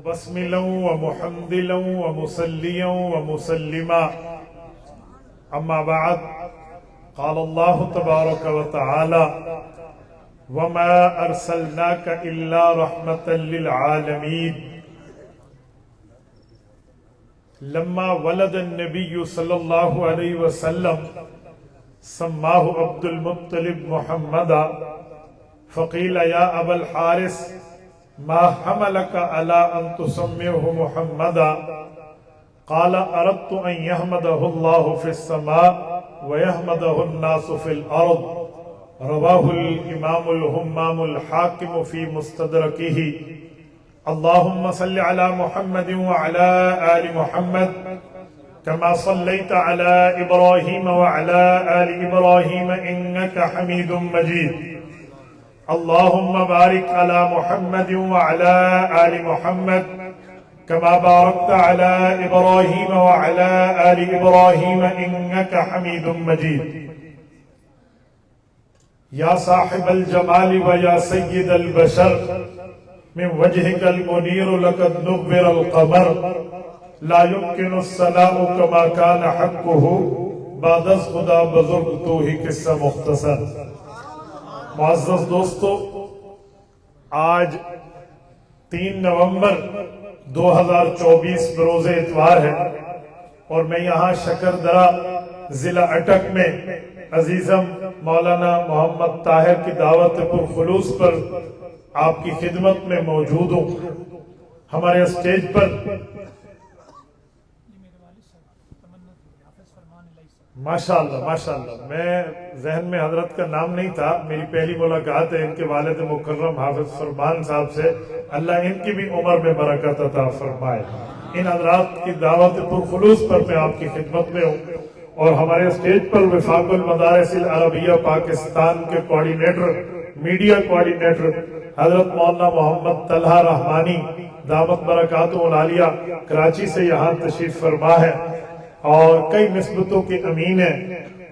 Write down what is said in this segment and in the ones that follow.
مبسملا ومحمدلا ومصليا ومسلما أما بعد قال الله تبارك وتعالى وما أرسلناك إلا رحمة للعالمين. لما ولد النبي صلى الله عليه وسلم سماه عبد المطلب محمدا فقيل يا أبا الحارث ما حملك على أن تسميه محمدا؟ قال أردت أن يحمده الله في السماء ويحمده الناس في الأرض. رواه الإمام الهمام الحاكم في مستدركه. اللهم صل على محمد وعلى آل محمد كما صليت على إبراهيم وعلى آل إبراهيم إنك حميد مجيد. اللهم بارك على محمد وعلى آل محمد كما باركت على إبراهيم وعلى آل إبراهيم إنك حميد مجيد. يا صاحب الجمال ويا سيد البشر من وجهك المنير لقد نور القمر لا يمكن الصلاة كما كان حقه بعد از خدا بزرگ تو ہی قصہ مختصر. معزز دوستو، آج 3 نومبر 2024 بروز اتوار ہے اور میں یہاں شکردرہ ضلع اٹک میں عزیزم مولانا محمد طاہر کی دعوت پرخلوص پر آپ کی خدمت میں موجود ہوں. ہمارے اسٹیج پر ماشاءاللہ ماشاءاللہ، میں ذہن میں حضرت کا نام نہیں تھا، میری پہلی ملاقات ہے ان کے والد مکرم حافظ فرمان صاحب سے. اللہ ان کی بھی عمر میں برکت عطا فرمائے. ان حضرات کی دعوت پرخلوص پر میں آپ کی خدمت میں ہوں اور ہمارے اسٹیج پر وفاق المدارس العربیہ پاکستان کے کوارڈینیٹر، میڈیا کوارڈینیٹر حضرت مولانا محمد طلحہ رحمانی دامت برکاتہ العالیہ کراچی سے یہاں تشریف فرما ہے اور کئی نسبتوں کے امین ہیں.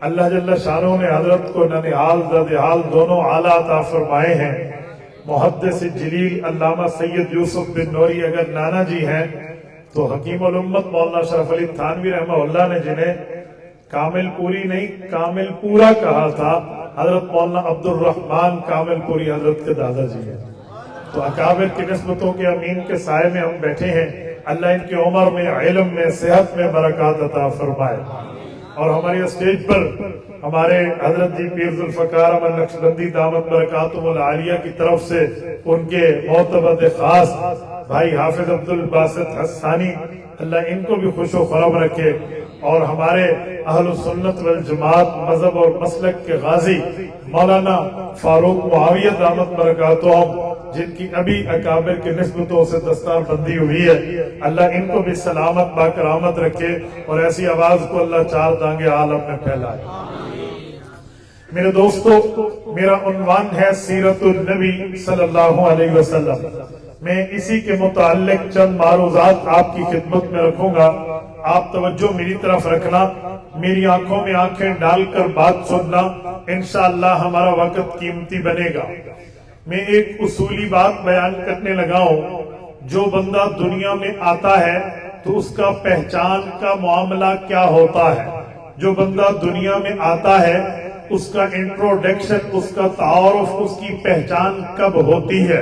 اللہ جل شانہ نے حضرت کو ننہال زدہال دونوں اعلیٰ عطا فرمائے ہیں. محدث جلیل علامہ سید یوسف بن نوری اگر نانا جی ہیں تو حکیم الامت مولانا شرف علی تھانوی رحمہ اللہ نے جنہیں کامل پوری نہیں کامل پورا کہا تھا، حضرت مولانا عبد الرحمن کامل پوری حضرت کے دادا جی ہیں. تو اکابر کی نسبتوں کے امین کے سائے میں ہم بیٹھے ہیں. اللہ ان کی عمر میں، علم میں، صحت میں برکات عطا فرمائے. اور ہماری اسٹیج پر ہمارے حضرت جی پیر ذوالفقار احمد نقشبندی دامت برکاتہ العالیہ کی طرف سے ان کے معتمد خاص بھائی حافظ عبد الباسط حسانی، اللہ ان کو بھی خوش و خرم رکھے. اور ہمارے اہل السنت والجماعت مذہب اور مسلک کے غازی مولانا فاروق معاویہ دامت برکاتہم، جن کی ابھی اکابر کی نسبتوں سے دستار بندی ہوئی ہے، اللہ ان کو بھی سلامت باکرامت رکھے اور ایسی آواز کو اللہ چار دانگے عالم میں پھیلائے. میرے دوستو، میرا عنوان ہے سیرت النبی صلی اللہ علیہ وسلم. میں اسی کے متعلق چند معروضات آپ کی خدمت میں رکھوں گا. آپ توجہ میری طرف رکھنا، میری آنکھوں میں آنکھیں ڈال کر بات سننا، انشاءاللہ ہمارا وقت قیمتی بنے گا. میں ایک اصولی بات بیان کرنے لگا ہوں. جو بندہ دنیا میں آتا ہے تو اس کا پہچان کا معاملہ کیا ہوتا ہے؟ جو بندہ دنیا میں آتا ہے اس کا انٹروڈکشن، اس کا تعارف، اس کی پہچان کب ہوتی ہے؟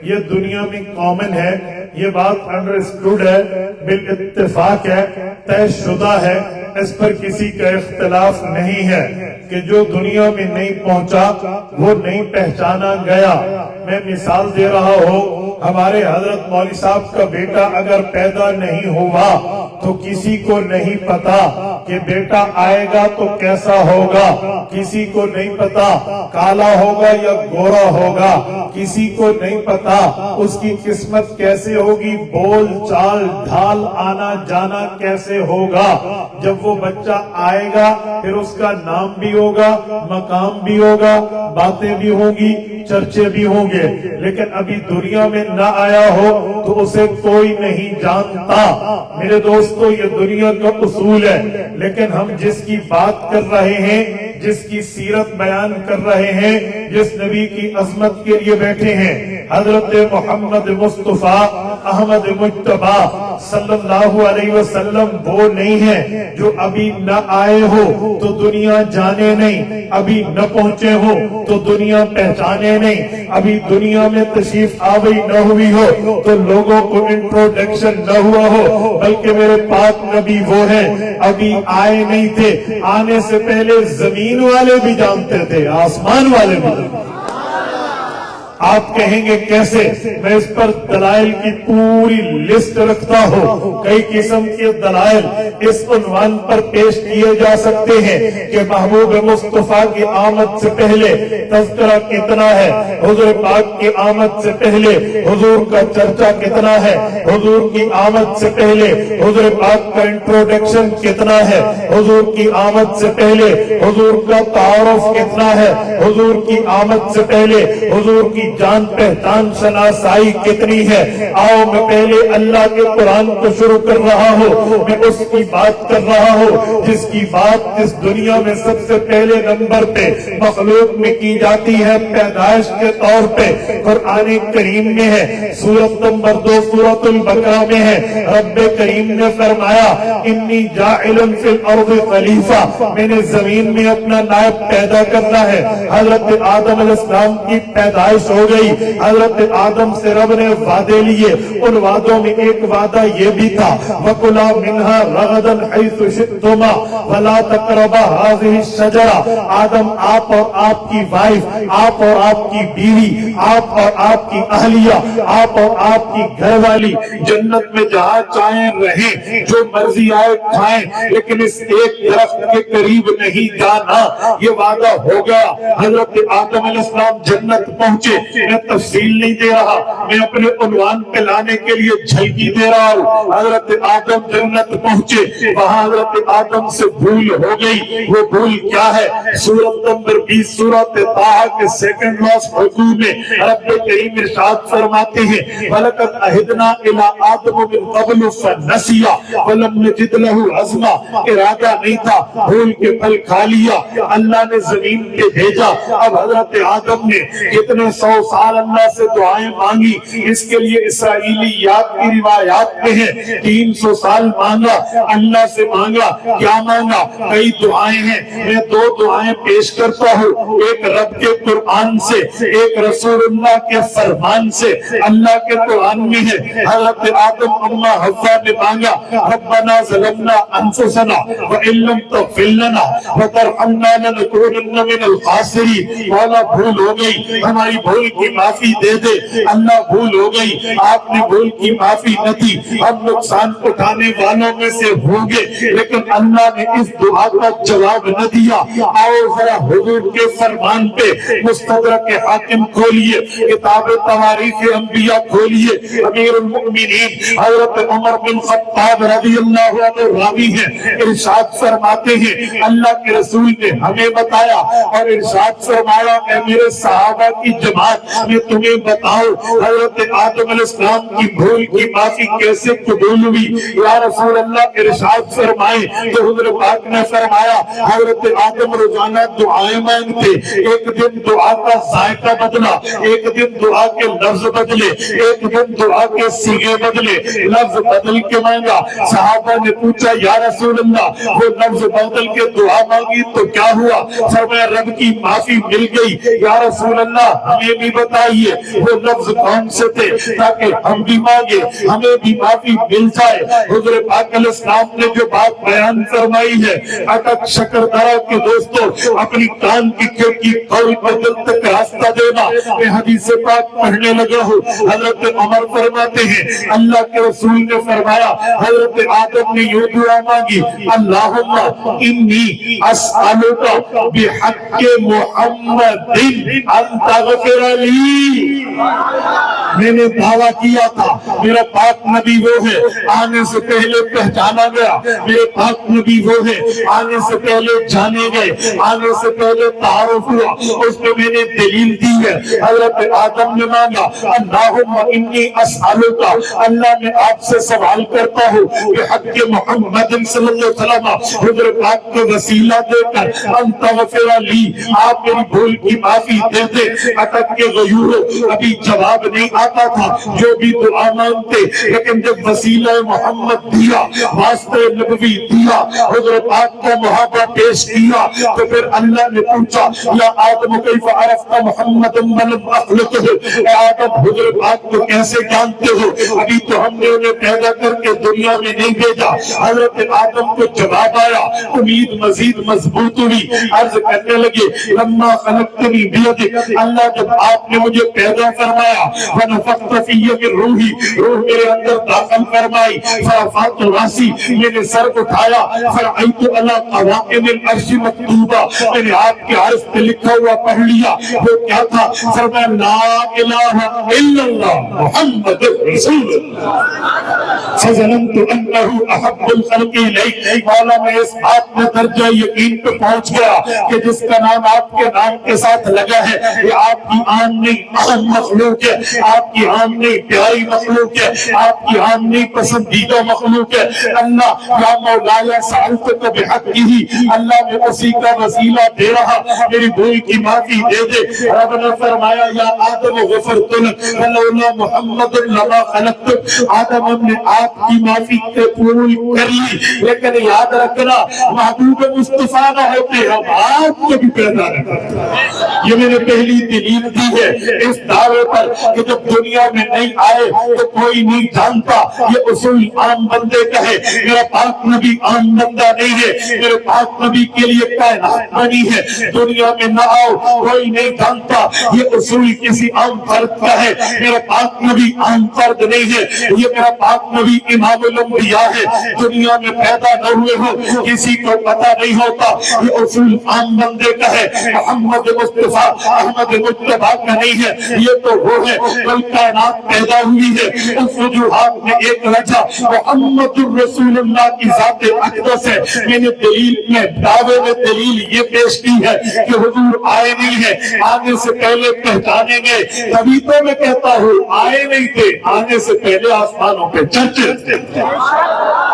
یہ دنیا میں کامن ہے، یہ بات انڈرسٹوڈ ہے، بالاتفاق ہے، طے شدہ ہے، اس پر کسی کا اختلاف نہیں ہے کہ جو دنیا میں نہیں پہنچا وہ نہیں پہچانا گیا. میں مثال دے رہا ہوں، ہمارے حضرت مولوی صاحب کا بیٹا اگر پیدا نہیں ہوا تو کسی کو نہیں پتا کہ بیٹا آئے گا تو کیسا ہوگا. کسی کو نہیں پتا کالا ہوگا یا گورا ہوگا. کسی کو نہیں پتا اس کی قسمت کیسے ہوگی، بول چال ڈھال آنا جانا کیسے ہوگا. جب وہ بچہ آئے گا پھر اس کا نام بھی ہوگا، مقام بھی ہوگا، باتیں بھی ہوں گی، چرچے بھی ہوں گے. لیکن ابھی دنیا میں نہ آیا ہو تو اسے کوئی نہیں جانتا. میرے دوستو، یہ دنیا کا اصول ہے. لیکن ہم جس کی بات کر رہے ہیں جس کی سیرت بیان کر رہے ہیں، جس نبی کی عظمت کے لیے بیٹھے ہیں، حضرت محمد مصطفیٰ احمد مجتبی صلی اللہ علیہ وسلم وہ نہیں ہے جو ابھی نہ آئے ہو تو دنیا جانے نہیں، ابھی نہ پہنچے ہو تو دنیا پہچانے نہیں، ابھی دنیا میں تشریف آوری نہ ہوئی ہو تو لوگوں کو انٹروڈکشن نہ ہوا ہو، بلکہ میرے پاک نبی وہ ہیں ابھی آئے نہیں تھے، آنے سے پہلے زمین والے بھی جانتے تھے، آسمان والے بھی جانتے تھے۔ آپ کہیں گے کیسے؟ میں اس پر دلائل کی پوری لسٹ رکھتا ہوں، کئی قسم کے دلائل اس عنوان پر پیش کیے جا سکتے ہیں کہ محبوب مصطفیٰ کی آمد سے پہلے تذکرہ کتنا ہے، حضور پاک کی آمد سے پہلے حضور کا چرچا کتنا ہے، حضور کی آمد سے پہلے حضور پاک کا انٹروڈکشن کتنا ہے، حضور کی آمد سے پہلے حضور کا تعارف کتنا ہے، حضور کی آمد سے پہلے حضور کی جان پہچان شناسائی کتنی ہے۔ آؤ میں پہلے اللہ کے قرآن کو شروع کر رہا ہوں، میں اس کی بات کر رہا ہوں جس کی بات اس دنیا میں سب سے پہلے نمبر پہ مخلوق میں کی جاتی ہے پیدائش کے طور پہ، قرآن کریم میں ہے، سورت نمبر 2 سورت البقرہ میں ہے، رب کریم نے فرمایا انی جاعل فی الارض خلیفہ، میں نے زمین میں اپنا نائب پیدا کرنا ہے۔ حضرت آدم علیہ السلام کی پیدائش ہو گئی، حضرت آدم سے رب نے وعدے لیے، ان وعدوں میں ایک وعدہ یہ بھی تھا وَكُلَا مِنْهَا رَغَدًا حَيْثُ شِئْتُمَا وَلَا تَقْرَبَا هَذِهِ الشَّجَرَةَ۔ آدم آپ اور آپ کی وائف، آپ اور آپ کی بیوی، آپ اور آپ کی اہلیہ، آپ اور آپ کی گھر والی جنت میں جہاں چاہیں رہیں، جو مرضی آئے کھائیں، لیکن اس ایک درخت کے قریب نہیں جانا، یہ وعدہ ہو گیا۔ حضرت آدم علیہ السلام جنت پہنچے، میں تفصیل نہیں دے رہا، میں اپنے عنوان پہ لانے کے لیے جھلکی دے رہا ہوں۔ حضرت آدم جنت پہنچے، وہاں حضرت آدم سے بھول ہو گئی، وہ بھول کیا ہے؟ سورت نمبر 20 سورت طٰہٰ کے سیکنڈ لاس حضور میں رب کریم ارشاد فرماتے ہیں وَلَقَدْ عَهِدْنَا إِلَىٰ آدَمَ مِن قَبْلُ فَنَسِيَ وَلَمْ نَجِدْ لَهُ عَزْمًا۔ ارادہ نہیں تھا، بھول کے پھل کھا لیا، اللہ نے زمین پہ بھیجا۔ اب حضرت آدم نے کتنے 100 سال اللہ سے دعائیں مانگی، اس کے لیے اسرائیلیات کی روایات میں ہے 300 سال مانگا، اللہ سے مانگا، کیا مانگا؟ کئی دعائیں ہیں، میں 2 دعائیں پیش کرتا ہوں، ایک رب کے قرآن سے، ایک رسول اللہ کے فرمان سے۔ اللہ کے قرآن میں ہے حضرت آدم اما حوا نے مانگا ربنا ظلمنا انفسنا وان لم تغفر لنا وترحمنا لنكونن من الخاسرین۔ مولا بھول ہو گئی، ہماری بھول کی معافی دے دے۔ اللہ بھول ہو گئی، آپ نے بھول کی معافی نہ دی، ہم نقصان اٹھانے والوں میں سے ہوں گے، لیکن اللہ نے اس دعا کا جواب نہ دیا۔ آؤ ذرا حضور کے فرمان پہ مستدرک حاکم کھولیے، کتاب تواریخ انبیاء کھولیے۔ امیر المؤمنین حضرت عمر بن خطاب رضی اللہ عنہ راوی ہیں، ارشاد فرماتے ہیں اللہ کے رسول نے ہمیں بتایا اور ارشاد فرمایا اے میرے صحابہ کی جماعت، میں تمہیں بتاؤں حضرت آدم علیہ السلام کی بھول کی معافی کیسے قبول ہوئی؟ یا رسول اللہ ارشاد فرمائے تو حضور پاک نے فرمایا حضرت آدم روزانہ دعائیں مانگتے، ایک دن دعا کا ذائقہ بدلا، ایک دن دعا کے لفظ بدلے، ایک دن دعا کے صیغے بدلے، لفظ بدل کے مانگا۔ صحابہ نے پوچھا یا رسول اللہ وہ لفظ بدل کے دعا مانگی تو کیا ہوا؟ فرمایا رب کی معافی مل گئی۔ یا رسول اللہ ہمیں بھی بتائیے وہ لفظ کون سے تھے تاکہ ہم بھی مانگے، ہمیں بھی معافی مل جائے۔ حضور پاک علیہ السلام نے جو بات بیان فرمائی ہے، اٹک شکر درہ کے دوستوں اپنی کان کی کھڑکی کھول کر دل تک راستہ دینا۔ میں حدیث پاک پڑھنے لگا ہوں، حضرت عمر فرماتے ہیں اللہ کے رسول نے فرمایا حضرت آدم نے یوں دعا مانگی اللہم انی اسألک بحق محمد ان تغفر لی، میں نے دعویٰ کیا تھا میرا پاک نبی وہ ہے، آنے سے پہلے پہچانا گیا، میرے پاک نبی وہ ہے، آنے سے پہلے جانے گئے، آنے سے پہلے تعارف ہوا، اس میں میں نے دلیل دی ہے۔ حضرت آدم نے مانگا اللہم انی اسألک، اللہ میں آپ سے سوال کرتا ہوں کہ حق محمد صلی اللہ علیہ وسلم حضرت پاک کو وسیلہ دے کر ان تغفر لی، آپ میری بھول کی معافی دے دے۔ اٹک کے غیوروں، ابھی جواب نہیں آتا تھا، جو بھی دعا مانگتے، لیکن جب وسیلہ محمد دیا، واسطہ نبوی دیا، حضرت پاک کو محابہ پیش کیا، تو پھر اللہ نے پوچھا یا آدم کیف عرفت محمد ولم اخلقہ، اے آدم حضرت پاک کو کیسے جانتے ہو، ابھی تو ہم نے انہیں پیدا کر کے دنیا میں نہیں بھیجا۔ حضرت آدم کو جواب آیا، امید مزید مضبوط ہوئی، عرض کرنے لگے لما خلقتنی بیدک، اللہ جب آپ نے مجھے پیدا فرمایا، ونفخت فی من روحی، روح میرے اندر داخل فرمائی، فرفعت راسی، میں نے سر اٹھایا، فرأیت علی قوائم العرش مکتوبہ، میں نے آپ کے عرش پہ لکھا ہوا پڑھ لیا، وہ کیا تھا؟ فرمایا لا الہ الا اللہ محمد رسول اللہ، فظننت انہ احب الخلق الیک، مولا میں اس بات میں درجہ یقین پہ پہنچ گیا کہ جس کا نام آپ کے نام کے ساتھ لگا ہے، یہ آپ کی آن نہیں اہم مخلوق ہے، آپ کی آن نہیں پیاری مخلوق ہے، آپ کی آن نہیں پسندیدہ مخلوق ہے۔ اللہ یا مولا یا سألتک بحقہ، اللہ میں اسی کا وسیلہ دے رہا، میری بھول کی معافی دے دے۔ رب نے فرمایا یا آدم غفرت لک ولولا محمد لما خلقتک، آدم ہم نے آپ کی معافی قبول کر لی، لیکن یاد رکھنا محبوب مصطفیٰ نہ ہوتے ہم آپ کو بھی پیدا نہ کرتے۔ یہ میں نے پہلی دلیل دی ہے اس دعوے پر کہ جب دنیا میں نہیں آئے تو کوئی نہیں جانتا، یہ اصول عام بندے کا ہے۔ میرا پاک نبی عام بندہ نہیں ہے، میرے پاک نبی کے لیے کائنات بنی ہے، دنیا میں نہ آؤ کوئی نہیں جانتا، یہ اصول کسی عام فرد کا ہے۔ میرا پاک نبی عام فرد نہیں ہے، یہ میرا پاک نبی امام الانبیاء ہے، دنیا میں پیدا نہ ہوئے ہو کسی کو پتہ نہیں ہوتا، یہ اصول عام بندے کا ہے۔ محمد مصطفیٰ احمد مجتبیٰ کا نہیں ہے، یہ تو وہ ہے کل کائنات پیدا ہوئی ہے۔ اس وجوہات میں ایک وجہ محمد الرسول اللہ کی ذات اقدس ہے۔ میں نے دلیل میں دعوے میں دلیل یہ پیش کی ہے کہ حضور آئے نہیں ہے، آنے سے پہلے پہچانے گئے، تبھی تو میں کہتا ہوں آئے نہیں تھے، آنے سے پہلے آسمانوں پہ چرچے تھے۔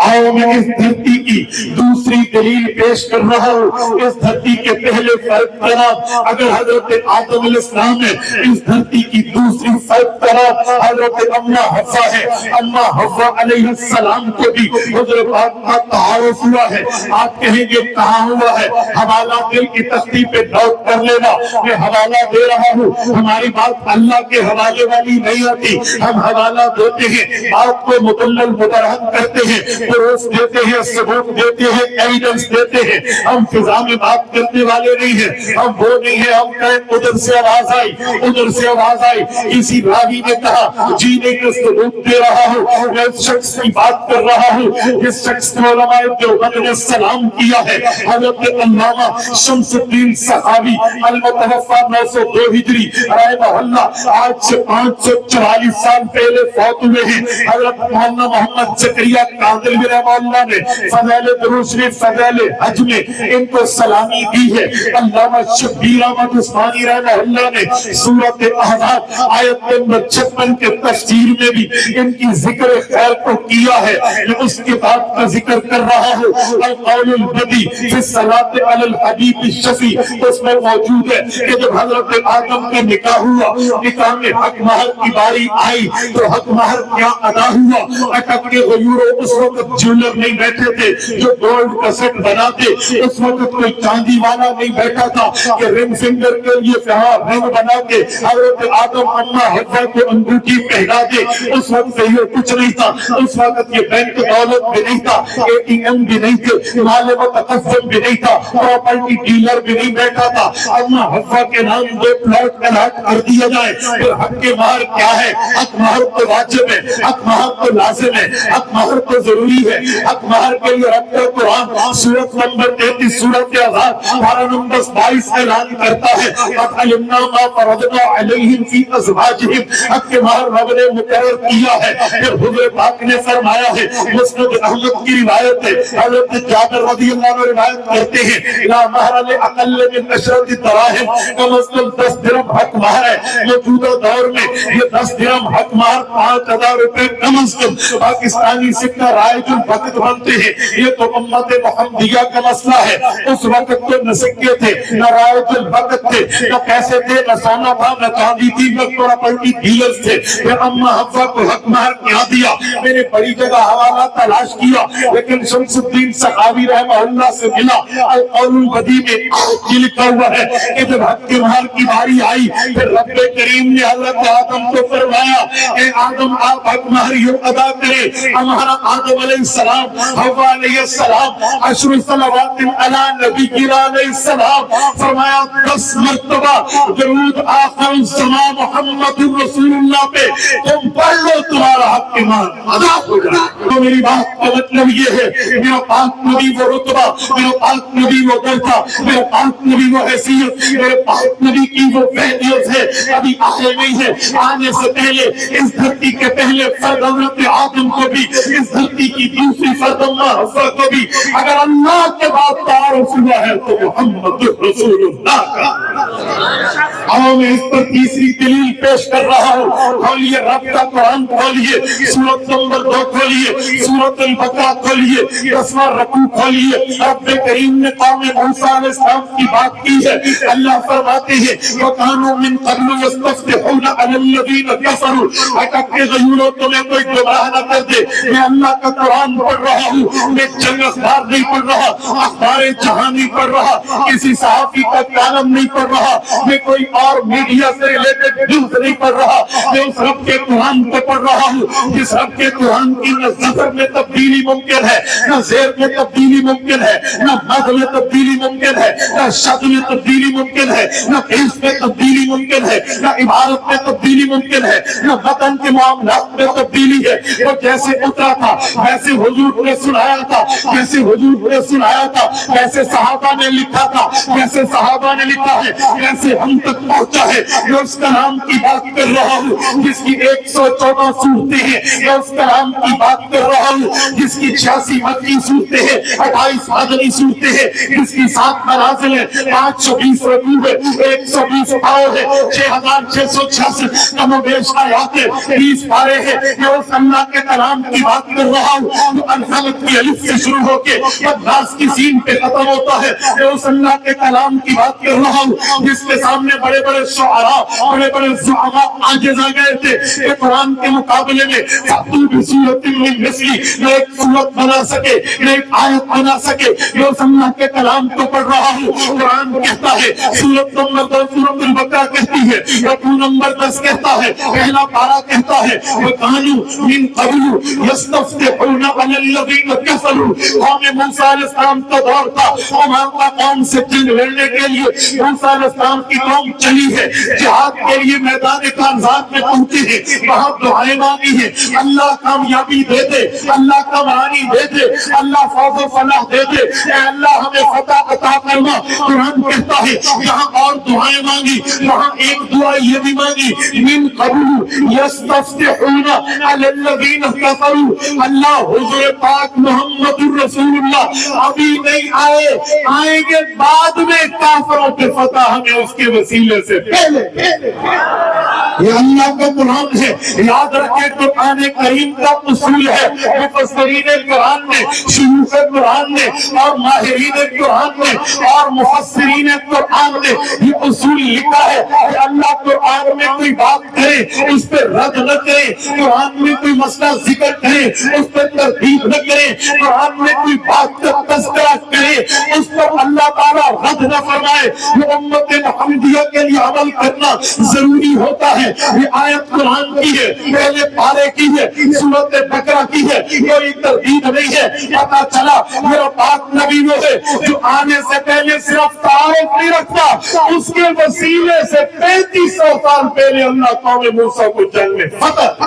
آؤ میں اس دھرتی کی دوسری دلیل پیش کر رہا ہوں۔ اس دھرتی کے پہلے فرد کا نام اگر حضرت آدم علیہ السلام ہے، اس دھرتی کی دوسری فرد کا نام حضرت اماں حوا ہے۔ اماں حوا علیہ السلام کو بھی حضرت پاک کا تعارف ہوا ہے۔ آپ کہیں گے کہاں ہوا ہے؟ حوالہ دل کی تختی پہ نوٹ کر لینا، میں حوالہ دے رہا ہوں، ہماری بات اللہ کے حوالے والی نہیں ہوتی، ہم حوالہ دیتے ہیں، بات کو مدلل مبرہن کرتے ہیں، پروف دیتے ہیں، ثبوت دیتے ہیں، ایویڈنس دیتے ہیں، ہم فضا میں بات کرنے والے نہیں ہیں، ہم وہ نہیں ہیں ہم کہیں ادھر سے آواز آئی ادھر سے آواز آئی، کسی راوی نے کہا جینے کے ثبوت دے رہا ہوں، میں اس شخص کی بات کر رہا ہوں جس شخص کو علماء دیوبند نے سلام کیا ہے، حضرت علامہ شمس الدین سخاوی المتوفی 902 ہجری رحمہ اللہ، آج سے 544 سال پہلے فوت ہوئے ہیں۔ حضرت مولانا محمد زکریا کاندلوی رحمہ اللہ نے فضائل درود شریف فضائل حج میں ان کو سلامی دی ہے۔ علامہ شبیر احمد عثمانی رحمہ اللہ نے سورۃ احزاب آیت نمبر 56 کے تفسیر میں بھی ان کی ذکر خیر کو کیا ہے۔ میں اس کتاب کا ذکر کر رہا ہوں، القول البدی فی الصلاۃ علی الحبیب الشفیع، اس میں موجود ہے کہ جب حضرت آدم کا نکاح ہوا، نکاح میں حق مہر کی باری آئی تو حق مہر کیا ادا ہوا؟ اٹک کے غیوروں اس وقت جیولر نہیں بیٹھے تھے جو گولڈ کا سیٹ بناتے، اس وقت کوئی چاندی والا نہیں بیٹھا تھا کہ رنگ فنگر کے لیے رنگ بنا کے حضرت آدم اماں حوا کو انگوٹھی پہنا دے، اس وقت یہ کچھ نہیں تھا، اس وقت یہ بینک دولت بھی نہیں تھا، اے ٹی ایم بھی نہیں تھے، مال متقسم بھی نہیں تھا، پراپرٹی ڈیلر بھی نہیں بیٹھا تھا۔ اماں حوا کے نام 2 پلاٹ الاٹ کر دیا جائے، پھر حق مہر کیا ہے؟ حق مہر تو واجب ہے، حق مہر تو لازم ہے، حق مہر تو ضروری ضروری ہے. حق مہر کے لیے رب کا قرآن سورت نمبر 33 سورت احزاب پارہ نمبر 22 اعلان کرتا ہے قد علمنا ما فرضنا علیہم فی ازواجہم. حق کے مہر رب نے مقرر کیا ہے. پھر حضور پاک نے فرمایا ہے, مسند احمد کی روایت ہے, حضرت جابر رضی اللہ عنہ روایت کرتے ہیں لا مہر لأقل من عشرۃ دراہم, کم از کم 10 درہم حق مہر ہے. موجودہ دور میں یہ 10 درہم حق مہر 5000 روپے کم از کم پاکستانی سکہ رائج الوقت بنتے ہیں. یہ تو امت محمدیہ کا مسئلہ ہے. اس وقت تو نہ سکے تھے, نہ رائج الوقت تھے, نہ پیسے تھے, نہ سونا تھا, نہ چاندی تھی, نہ پراپرٹی ڈیلرز تھے. پھر اما حفصہ کو حق مہر کیا دیا. میں نے بڑی جگہ حوالہ تلاش کیا لیکن شمس الدین سخاوی رحمہ اللہ سے ملا. القول البدیع میں یہ لکھا ہوا ہے کہ جب حق کے مہر کی باری آئی پھر رب کریم نے حضرت آدم کو فرمایا اے آدم آپ حق مہر یوں ادا کریں. ہمارا آدم علیہ السلام, حوا علیہ السلام, 10 صلوات علی نبی علیہ السلام, فرمایا 10 مرتبہ درود آخر الزمان محمد رسول اللہ پہ تم پڑھ لو, تمہارا حق کے مہر ادا ہو جائے. تو میری بات کا مطلب یہ ہے میرا پاک نبی وہ رتبہ, میرا پاک نبی وہ درجہ, میرا پاک نبی وہ حیثیت, میرے پاک نبی کی وہ فیضیت ہے ابھی آئے نہیں ہے. آنے سے پہلے اس دھرتی کے پہلے فرد حضرت آدم کو بھی, اس دھرتی کی دوسری فرد امہ حفصہ کو بھی اگر اللہ کے بعد تعارف ہوا ہے تو محمد رسول اللہ کا. اور میں اس پر تیسری دلیل پیش کر رہا ہوں. کھولیے رب کا قرآن, کھولیے سورت نمبر 2 کھولیے, سورت البقرہ کھولیے, 10واں رکوع کھولیے. رب کریم نے قوم موسیٰ علیہ السلام کی بات کی ہے. اللہ فرماتے ہیں وَكَانُوا مِن قَبْلُ يَسْتَفْتِحُونَ عَلَى الَّذِينَ كَفَرُوا. اٹک کے غیوروں تمہیں کوئی گمراہ نہ کر دے. میں اللہ کا قرآن پڑھ رہا ہوں, میں جنگ اخبار نہیں پڑھ رہا, اخبار جہاں نہیں پڑھ رہا, کسی صحافی کا کالم نہیں پڑھ رہا, میں کوئی اور میڈیا سے ریلیٹڈ نیوز نہیں پڑھ رہا. میں اس رب کے قرآن کو پڑھ رہا ہوں جس رب کے قرآن کی نہ ظفر میں تبدیلی ممکن ہے, نہ زیر میں تبدیلی ممکن ہے, نہ مد میں تبدیلی ممکن ہے, نہ شد میں تبدیلی ممکن ہے, نہ پیش میں تبدیلی ممکن ہے, نہ عبارت میں تبدیلی ممکن ہے, نہ وطن کے معاملات میں تبدیلی ہے. وہ جیسے اترا تھا ویسے حضور نے سنایا تھا, جیسے حضور نے سنایا تھا ویسے صحابہ نے لکھا تھا, ویسے صحابہ نے لکھا ہے ویسے ہم تک پہنچا ہے. میں اس کلام کی بات کر رہا ہوں جس کی 114 صورتیں ہیں. میں اس کلام کی بات کر رہا ہوں جس کی 86 مکی صورتیں ہیں, 28 مدنی صورتیں ہیں, جس کی 7 منازل ہیں, 520 رکوع ہے, 120 پاؤں ہے, 6666 کم و بیش آیات ہیں, 20 پارے ہیں. میں اس اللہ کے کلام کی بات کر رہا ہوں جو الحمد کی الف سے شروع ہو کے ناس کی سین پہ ختم ہوتا ہے. میں اس اللہ کے کلام کی بات کر رہا ہوں جس کے سامنے بڑے بڑے شعراء, بڑے بڑے زعماء عاجز آ گئے تھے کہ قرآن کے مقابلے میں فَأْتُوا بِسُورَةٍ مِّن مِّثْلِهِ نہ ایک سورت بنا سکے, نہ ایک آیت بنا سکے. میں اس اللہ کے کلام کو پڑھ رہا ہوں. قرآن کہتا ہے سورت نمبر 2 سورت البقرہ کہتی ہے, رکوع نمبر 10 کہتا ہے, پہلا پارہ کہتا ہے وَكَانُوا مِن قَبْلُ يَسْتَفْتِحُونَ عَلَى الَّذِينَ كَفَرُوا. قوم موسیٰ علیہ السلام کا دور تھا, وہاں کا قوم سے جنگ لڑنے کے لیے موسیٰ علیہ السلام کی قوم چلی ہے, جہاد کے لیے میدان کارزات میں پہنچے ہیں, وہاں دعائیں مانگی ہیں اللہ کامیابی دے دے, اللہ کمرانی دے دے, اللہ فوز و فلاح دے دے, اے اللہ ہمیں فتح عطا فرما. قرآن کہتا ہے یہاں اور دعائیں مانگی, وہاں ایک دعا یہ بھی مانگی من قبل یستفتحون علی الذین کفروا. اللہ حضور پاک محمد الرسول اللہ ابھی نہیں آئے, آئیں گے بعد میں کافروں پہ فتح ہمیں اس کے وسیلے سے پہلے. یہ اللہ کا قرآن ہے, یاد رکھیں قرآن کریم کا اصول ہے. مفسرین قرآن نے, شیوخ قرآن نے اور ماہرین قرآن نے اور مفسرین قرآن نے یہ اصول لکھا ہے کہ اللہ قرآن میں کوئی بات کرے اس پہ رد نہ کرے, قرآن میں کوئی مسئلہ ذکر کرے اس پہ تردید نہ کرے, قرآن میں کوئی بات کا تذکرہ کرے اس پر اللہ تعالیٰ رد نہ فرمائے. یہ امت محمدیہ کے لیے عمل کرنا ضروری ہوتا ہے. یہ آیت قرآن کی ہے, پہلے پارے کی ہے, سورت بقرہ کی ہے, کوئی تردید نہیں ہے. پتا چلا میرا پاک نبی وہ ہے جو آنے سے پہلے صرف تعارف نہیں رکھتا, اس کے وسیلے سے 3500 سال پہلے اللہ قوم موسیٰ کو جنگ میں فتح.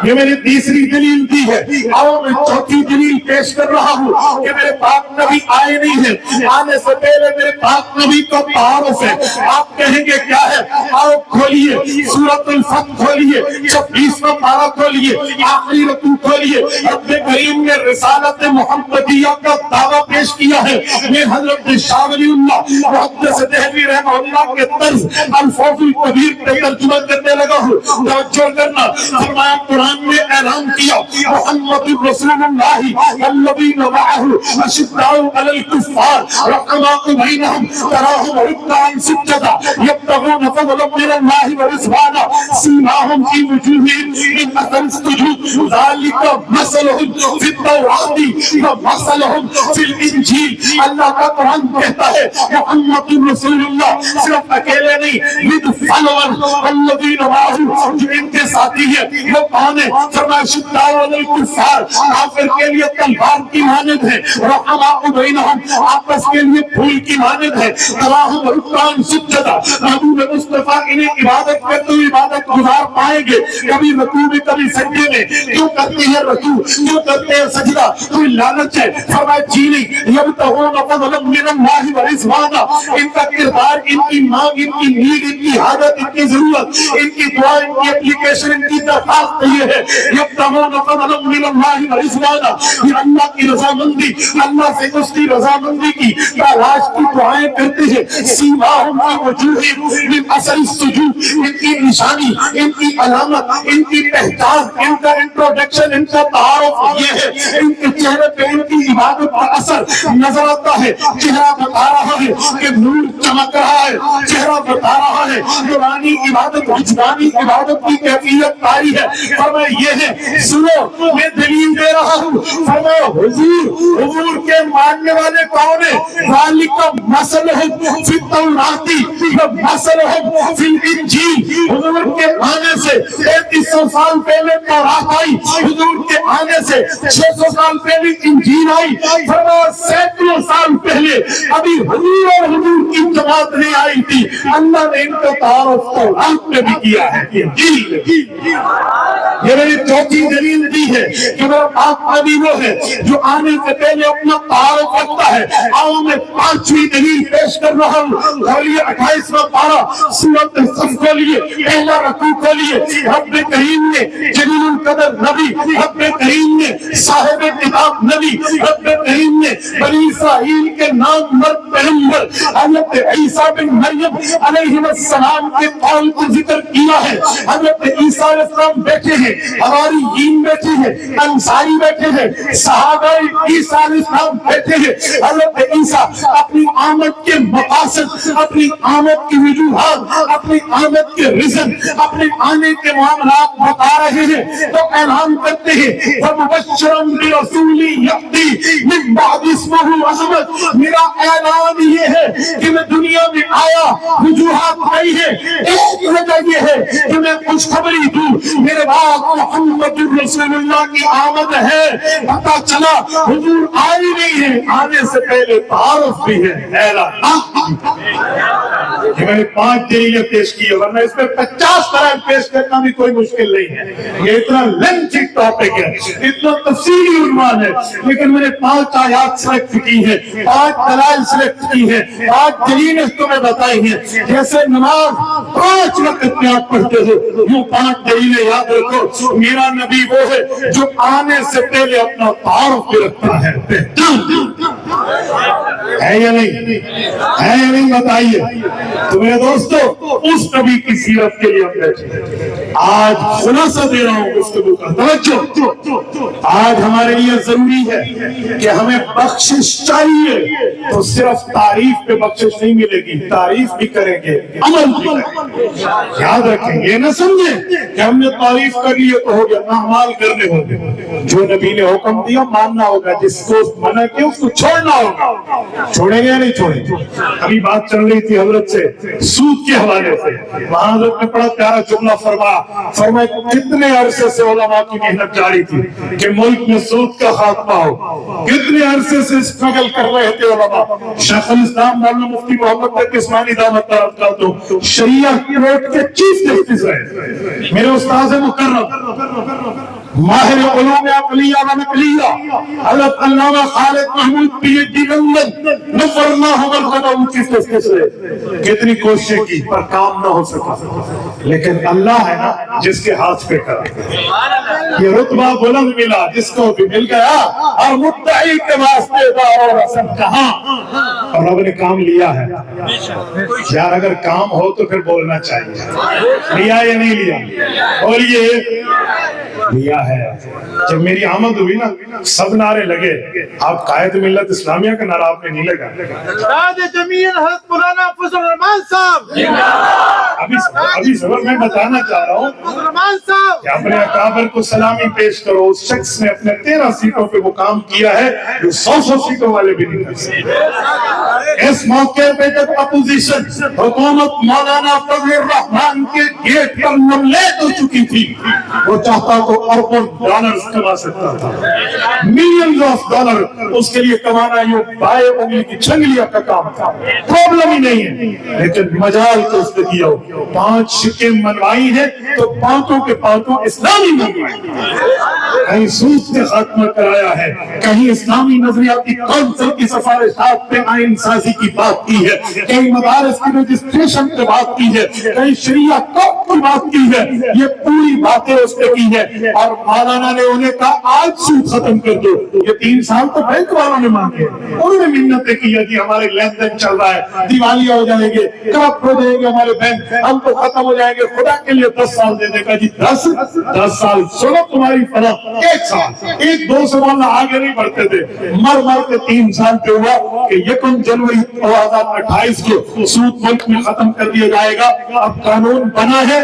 یہ میری تیسری دلیل دی ہے. آؤ میں چوتھی دلیل پیش کر رہا ہوں کہ میرے پاک نبی آئے نہیں ہیں. آنے سے پہلے میرے پاک نبی کا تعارف ہے. آپ کہیں گے کیا ہے؟ آؤ کھولیے سورۃ الفتح کھولیے, 26واں پارہ کھولیے, آخری رکوع کھولیے. رب کریم نے رسالت محمدیہ کا دعویٰ پیش کیا ہے. میں حضرت شاہ ولی اللہ محدث دہلوی رحمہ اللہ کے طرز الفاظ الکبیر پہ ترجمہ کرنے لگا ہوں. توجہ کرنا. فرمایا قرآن نے اعلان کیا محمد رسول اللہ الذین معہ اشداء علی الکفار رحماء بینہم تراہم رکعا سجدا یبتغون فضلا من اللہ ورضوانا سیماہم فی وجوہہم من اثر السجود ذالک مثلہم فی التوراۃ ومثلہم فی الانجیل. اللہ کا قرآن کہتا ہے محمد رسول اللہ صرف اکیلے نہیں, ود فالور الذین معہ جو ان کے ساتھی ہیں وہ کون ہے؟ فرمایا شداء علی الکفار کافر کے لیے تلوار کی مانند ہے, رحماء بینہم آپس کے لیے پھول کی مانند ہے, تراہم رکعا سجدا محبوب مصطفیٰ انہیں عبادت کرتے ہوئے عبادت گزار پائیں گے, کبھی رکوع میں کبھی سجدے میں. کیوں کرتے ہیں رکوع, کیوں کرتے ہیں سجدہ؟ کوئی لالچ ہے؟ فرمایا جی نہیں. یبتغون فضلا من اللہ ورضوانا, ان کا کردار, ان کی مانگ, ان کی نیڈ, ان کی حاجت, ان کی ضرورت, ان کی دعا, ان کی اپلیکیشن, ان کی درخواست یہ ہے یبتغون فضلا من اللہ ورضوانا, یہ اللہ کی رضامندی, اللہ سے اس کی رضامندی کی تلاش کی دعائیں کرتے ہیں. سیماہم فی وجوہہم من اثر السجود, ان کی نشانی, ان کی علامت, ان کی پہچان, ان کا انٹروڈکشن, ان کا تعارف یہ ہے ان کے چہرے پہ ان کی عبادت کا اثر نظر آتا ہے. چہرہ بتا رہا ہے کہ نور چمک رہا ہے, چہرہ بتا رہا ہے نورانی عبادت, وجدانی عبادت کی کیفیت طاری ہے. فرمایا یہ ہے, سنو میں دلیل دے رہا ہوں. فرمایا حضور کے ماننے والے کون ہیں؟ ذالک مثلہم فی التوراۃ ومثلہم فی الانجیل. حضور کے آنے سے 3300 سال پہلے تورات آئی, حضور کے آنے سے 600 سال پہلے انجیل آئی. فرمایا سینکڑوں سال پہلے ابھی حضور اور حضور کی جماعت نہیں آئی تھی, اللہ نے ان کا تعارف تورات میں بھی کیا ہے. یہ میری چوتھی دلیل دی ہے کہ میرا پاک نبی وہ ہے جو آنے سے پہلے اپنا تعارف رکھتا ہے. آؤ میں پانچویں دلیل پیش کر رہا ہوں. کھولیے 28واں پارہ سورۃ الصف کھولیے, پہلا رکوع کھولیے. رب کریم نے جلیل القدر نبی, رب کریم نے صاحب کتاب نبی, رب کریم نے بنی اسرائیل کے نام مرد پیغمبر حضرت عیسیٰ بن مریم علیہ السلام کے قول کو ذکر کیا ہے. حضرت عیسیٰ علیہ السلام بیٹھے ہیں, حواریین بیٹھے ہیں, انصاری بیٹھے ہیں, صحابہ عیسیٰ علیہ السلام بیٹھے ہیں. حضرت عیسیٰ اپنی آمد کے مقاصد, اپنی آمد کی وجوہات, اپنی آمد کے ریزن, اپنے آنے کے معاملات بتا رہے ہیں تو اعلان کرتے ہیں فَمُبَشِّرًا بِرَسُولٍ يَأْتِي مِن بَعْدِ اسْمُهُ أَحْمَدُ. میرا اعلان یہ ہے کہ میں دنیا میں آیا, وجوہات آئی ہے, ایک وجہ یہ ہے کہ میں خوشخبری دوں میرے بعد محمد رسول اللہ کی آمد ہے. پتہ چلا حضور آئے نہیں ہے, آنے سے پہلے تعارف بھی ہے. یہ میں نے 5 دلیلیں پیش کی, ورنہ اس میں 50 دلائل پیش کرنا بھی کوئی مشکل نہیں ہے. یہ اتنا لینتھی ٹاپک ہے, اتنا تفصیلی عنوان ہے, لیکن میں نے 5 آیات سلیکٹ کی ہیں, 5 دلائل سلیکٹ کی ہیں, 5 دلیلیں تمہیں بتائی ہیں. جیسے نماز 5 وقت میں آپ پڑھتے ہو, یوں 5 دلیلیں یاد رکھو. میرا نبی وہ ہے جو آنے سے پہلے اپنا تعارف بھی رکھتا ہے. ہے یا نہیں, ہے یا نہیں بتائیے. تو میرے دوستو اس نبی کی سیرت کے لیے ہم بیٹھے. آج خلاصہ دے رہا ہوں گفتگو کا, توجہ. آج ہمارے لیے ضروری ہے کہ ہمیں بخشش چاہیے, تو صرف تعریف پہ بخشش نہیں ملے گی, تعریف بھی کریں گے, عمل بھی کریں گے. یاد رکھیں, یہ نہ سمجھیں کہ ہم نے تعریف کر لی تو ہو گیا, اعمال کرنے ہوں گے. جو نبی نے حکم دیا ماننا ہوگا, جس کو منع کیا اس کو چھوڑنا ہوگا. چھوڑیں گے یا نہیں چھوڑیں گے؟ ابھی بات چل رہی تھی حضرت سے سود کے حوالے سے, وہاں حضرت نے بڑا پیارا جملہ فرمایا کتنے عرصے سے علماء کی محنت جاری تھی کہ ملک میں سود کا خاتمہ ہو, کتنے عرصے سے اسٹرگل کر رہے تھے علماء. شیخ الاسلام مولانا مفتی محمد تک عثمانی دعوت کرتا ہوں, شریعہ کورٹ کے چیف جسٹس رہے, میرے استاذ مکرم. ماہر علوم عقلیہ و نقلیہ حضرت علامہ خالد محمود PhD لندن نفرناہ مرحبا ان کتنی کوششیں کی پر کام نہ ہو سکا، لیکن اللہ ہے نا جس کے ہاتھ پہ کرا، یہ رتبہ بلند ملا جس کو بھی مل گیا، اور مدعی کے واسطے دار اور حسن کہاں، اور رب نے کام لیا ہے یار۔ اگر کام ہو تو پھر بولنا چاہیے، لیا یا نہیں لیا؟ بولیے لیا ہے۔ جب میری آمد ہوئی نا سب نعرے لگے، آپ قائد ملت اسلامیہ کا نعرہ آپ نے نہیں لگا؟ استاد جمیل حضرت مولانا فضل الرحمان صاحب، ابھی سبب میں بتانا چاہ رہا ہوں فضل الرحمان صاحب کہ اپنے اکابر کو سلامی پیش کرو، اس شخص نے اپنے 13 سیٹوں پہ وہ کام کیا ہے جو 100 سیٹوں والے بھی نہیں کر سکتے۔ اس موقع پہ جب اپوزیشن حکومت مولانا فضل الرحمان کے گیٹ پر نملیت ہو چکی تھی، وہ چاہتا تو اربوں ڈالرز کما سکتا تھا، ملینز آف ڈالر، اس کے لیے کمانا یہ بائیں انگلی کی چھنگلیاں کا کام تھا، پرابلم ہی نہیں ہے، لیکن مجال تو اس نے دیا ہو۔ 5 شکیں منوائی ہیں تو 5 کے 5 اسلامی منوائی، کہیں سود سے خاتمہ کرایا ہے، کہیں اسلامی نظریاتی کونسل کی سفارشات پہ آئین سازی کی بات کی ہے، کہیں مدارس کی رجسٹریشن پہ بات کی ہے، کہیں شریعہ کوڈ کی بات کی ہے، یہ پوری باتیں اس نے کی ہے۔ اور مولانا نے انہیں کہا آج سود ختم کر دو۔ یہ 3 سال تو بینک والوں نے مانگے، انہوں نے منتیں کی ہے جی ہمارے لین دین چل رہا ہے، دیوالیہ ہو جائیں گے، کرپٹ ہو جائیں گے ہمارے بینک، ہم تو ختم ہو جائیں گے، خدا کے لیے 10 سال دے دے گا جی۔ 10 سال سنو تمہاری فلاح، 1 سال 1-2 سوال آگے نہیں بڑھتے تھے، مر کے 3 سال پہ ہوا کہ 1 جنوری 2028 کو سود ملک میں ختم کر دیا جائے گا۔ اب قانون بنا ہے،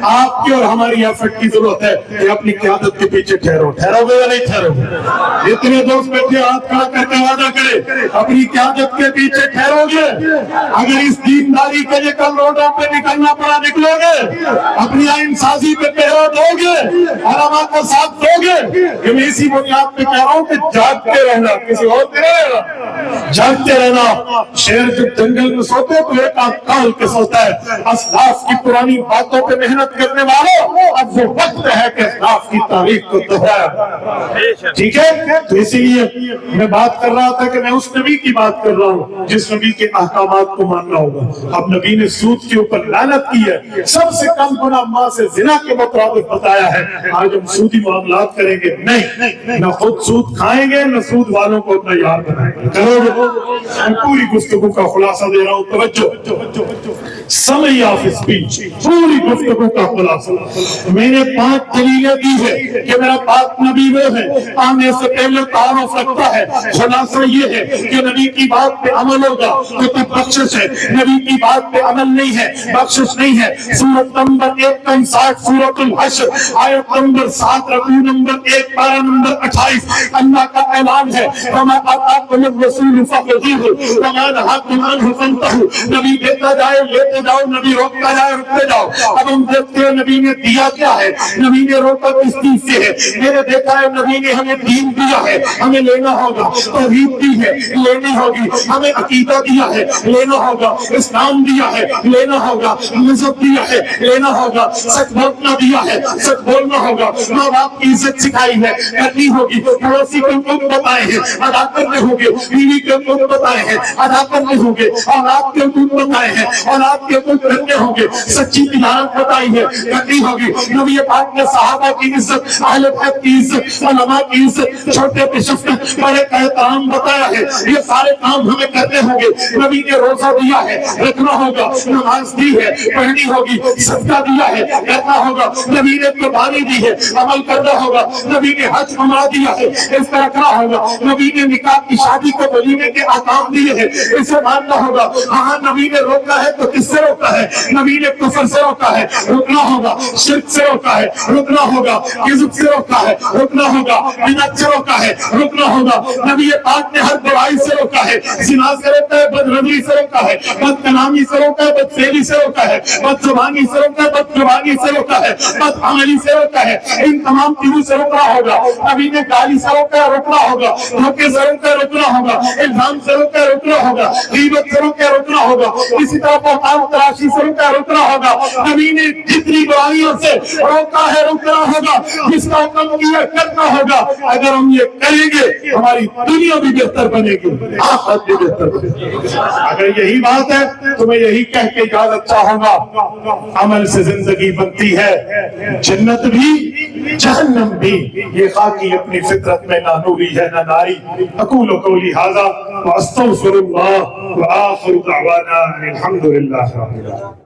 آپ کی اور ہماری ایفرٹ کی ضرورت ہے کہ اپنی قیادت کے پیچھے ٹھہرو گے یا نہیں ٹھہرو گے؟ اتنے دوست بیٹھے ہاتھ کھڑا کر کے وعدہ کرے اپنی قیادت کے پیچھے ٹھہرو گے؟ اگر اس دینداری کے لیے کل روڈوں پہ نکلنا پڑا نکلو گے؟ اپنی آئین سازی پہ پہرا دو گے؟ علماء کو ساتھ دو گے؟ کہ میں اسی بنیاد پہ کہہ رہا ہوں کہ جاگتے رہنا، کسی اور پہ نہیں رہنا، جاگتے رہنا۔ شیر جب جنگل میں سوتے تو ایک آنکھ کھول کے سوتا ہے۔ اسلاف کی پرانی باتوں پہ محنت کرنے والوں، اب وہ وقت ہے کہ اسلاف کی تاریخ کو دہرایا۔ ٹھیک ہے، تو اسی لیے میں بات کر رہا تھا کہ میں اس نبی کی بات کر رہا ہوں جس نبی کے احکامات کو ماننا ہوگا۔ اب نبی نے سود کے اوپر لعنت کی ہے، سب سے کم گناہ ماں سے زنا کے مطابق بتایا ہے۔ آج ہم سودی معاملات کریں گے نہیں، نہ خود سود کھائیں گے نہ سود والوں کو اپنا یار بنائیں گے۔ کرو گے؟ میں پوری گفتگو کا خلاصہ دے رہا ہوں، توجہ، سمری آف اسپیچ، پوری گفتگو کا خلاصہ۔ میں نے 5 دلیلیں دی ہے کہ میرا پاک نبی وہ ہے، آنے سے پہلے تعارف رکھتا ہے۔ خلاصہ یہ ہے کہ نبی کی بات پہ عمل ہوگا تو تب بخشش ہے، نبی کی بات پہ عمل نہیں ہے بخشش نہیں ہے۔ سورت نمبر 159 سورت الحشر آیت نمبر 7 رکوع نمبر 1 پارہ نمبر 28 اللہ کا اعلان ہے، وَمَا آتَاكُمُ الرَّسُولُ فَخُذُوهُ وَمَا نَهَاكُمْ عَنْهُ فَانْتَهُوا۔ نبی دیتا جائے لیتے جاؤ، نبی روکتا جائے رکتے جاؤ۔ اب ہم دیکھتے ہیں نبی نے دیا کیا ہے، نبی نے روکا کس چیز سے ہے؟ میں نے دیکھا ہے نبی نے ہمیں دین دیا ہے، ہمیں لینا ہوگا، توحید دی ہے لینی ہوگی، ہمیں عقیدہ دیا ہے لینا ہوگا، اسلام دیا ہے لینا ہوگا، مذہب دیا ہے لینا ہوگا، سچ بولنا دیا ہے سچ بولنا ہوگا، ماں باپ کی عزت سکھائی ہے کرنی ہوگی، پڑوسی کو حقوق بتائے ہیں ادا کرنے ہوں گے، بیوی کے حقوق بتائے ہیں ادا کرنے ہوں گے، اولاد کے حقوق بتائے ہیں اولاد کے حقوق کرنے ہوں گے، سچی تجارت بتائی ہے کرنی ہوگی۔ نبی پاک نے صحابہ کی عزت، اہل بیت کی عزت، علماء کی عزت، چھوٹے پہ شفقت، بڑے کا احترام بتایا ہے۔ یہ سارے کام ہمیں کرنے ہوں گے۔ نبی نے روزہ دیا ہے رکھنا ہوگا، نماز دی ہے پڑھنی ہوگی، صدقہ دیا ہے کرنا ہوگا، نبی نے قربانی دی ہے عمل کرنا ہوگا، نبی نے حج عمرہ دیا ہے اس کا رکھنا ہوگا، نبی نے نکاح کی شادی کو ولیمے کے احکام دیے ہیں اسے ماننا ہوگا۔ ہاں نبی نے روکا ہے تو کس سے روکا ہے؟ نبی نے کفر سے روکا ہے رکنا ہوگا، شرک سے روکا ہے رکنا ہوگا، کذب سے روکا ہے رکنا ہوگا، بدعت سے روکا ہے رکنا ہوگا۔ نبی پاک نے ہر برائی سے روکا ہے، زنا سے روکا ہے، بدنظری سے روکا ہے، بد کلامی سے روکا ہے، بد فعلی سے روکا ہے، بد زبانی سے روکا ہے، بد زبانی سے روکا ہے، بد عملی سے روکا ہے۔ ان تمام چیزوں سے روکنا ہوگا۔ نبی نے گالی سے روکا ہے رکنا ہوگا، دھوکے سے روکا ہے رکنا ہوگا، الزام سے روکا ہے رکنا ہوگا، غیبت سے روکا ہے رکنا ہوگا، اسی طرح بہتان تراشی سے روکا ہے رکنا ہوگا۔ نبی نبی نے جتنی برائیوں سے روکا ہے روکنا ہوگا، جس کا حکم کیا کرنا ہوگا. اگر ہم یہ کریں گے ہماری دنیا بھی بہتر بنے گی، آخرت بھی بہتر بنے گی. اگر یہی بات ہے تو میں یہی کہہ کے اجازت چاہوں گا، عمل سے زندگی بنتی ہے، جنت بھی جہنم بھی. یہ خاکی اپنی فطرت میں نہ نوری ہے نہ ناری. اقول قولی ھذا واستغفر اللہ وآخر دعوانا الحمد للہ رب العالمین.